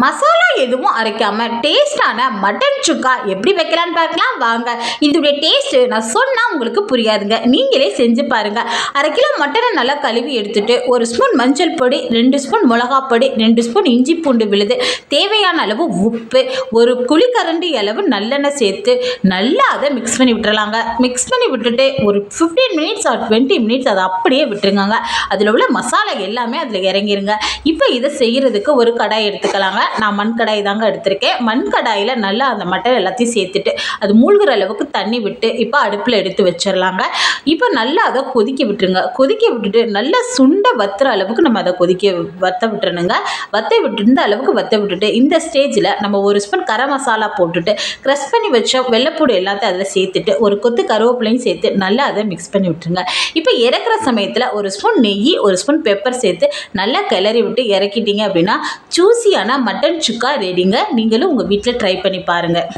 மசாலா எதுவும் அரைக்காமல் டேஸ்டான மட்டன் சுக்கா எப்படி வைக்கலான்னு பார்க்கலாம் வாங்க. இதோடைய டேஸ்ட்டு நான் சொன்னால் உங்களுக்கு புரியாதுங்க, நீங்களே செஞ்சு பாருங்கள். 1/2 கிலோ மட்டனை நல்லா கழுவி எடுத்துட்டு 1 ஸ்பூன் மஞ்சள் பொடி, 2 ஸ்பூன் மிளகாப் பொடி, 2 ஸ்பூன் இஞ்சி பூண்டு விழுது, தேவையான அளவு உப்பு, 1 குழிக்கரண்டி அளவு நல்லெண்ணெய் சேர்த்து நல்லா அதை மிக்ஸ் பண்ணி விட்டுறலாங்க. மிக்ஸ் பண்ணி விட்டுட்டு ஒரு 15 மினிட்ஸ் ஆர் 20 மினிட்ஸ் அதை அப்படியே விட்டுருங்க. அதில் உள்ள மசாலா எல்லாமே அதில் இறங்கிருங்க. இப்போ இதை செய்கிறதுக்கு ஒரு கடாய் எடுத்துக்கலாங்க. நான் மண் கடாய் தாங்க எடுத்திருக்கேன். மண் கடாயில் நல்லா அந்த மட்டன் எல்லாத்தையும் சேர்த்துட்டு அது மூழ்கிற அளவுக்கு தண்ணி விட்டு இப்போ அடுப்பில் எடுத்து வச்சிடலாங்க. இப்போ நல்லா அதை கொதிக்க விட்டுருங்க. கொதிக்க விட்டுட்டு நல்லா சுண்டை வத்துற அளவுக்கு நம்ம அதை வத்த விட்டுறணுங்க. இந்த அளவுக்கு வத்த விட்டுட்டு இந்த ஸ்டேஜில் நம்ம 1 ஸ்பூன் கரம் மசாலா போட்டுட்டு க்ரஷ் பண்ணி வச்ச வெள்ளைப்பூடு எல்லாத்தையும் அதில் சேர்த்துட்டு ஒரு கொத்து கருவேப்பிலையும் சேர்த்து நல்லா அதை மிக்ஸ் பண்ணி விட்டுருங்க. இப்போ இறக்குற சமயத்தில் 1 ஸ்பூன் நெய், 1 ஸ்பூன் பெப்பர் சேர்த்து நல்லா கிளறி விட்டு இறக்கிட்டீங்க அப்படின்னா ஜூஸியான மட்டன் சுக்கா ரெடிங்க. நீங்களும் உங்கள் வீட்டில் ட்ரை பண்ணி பாருங்கள்.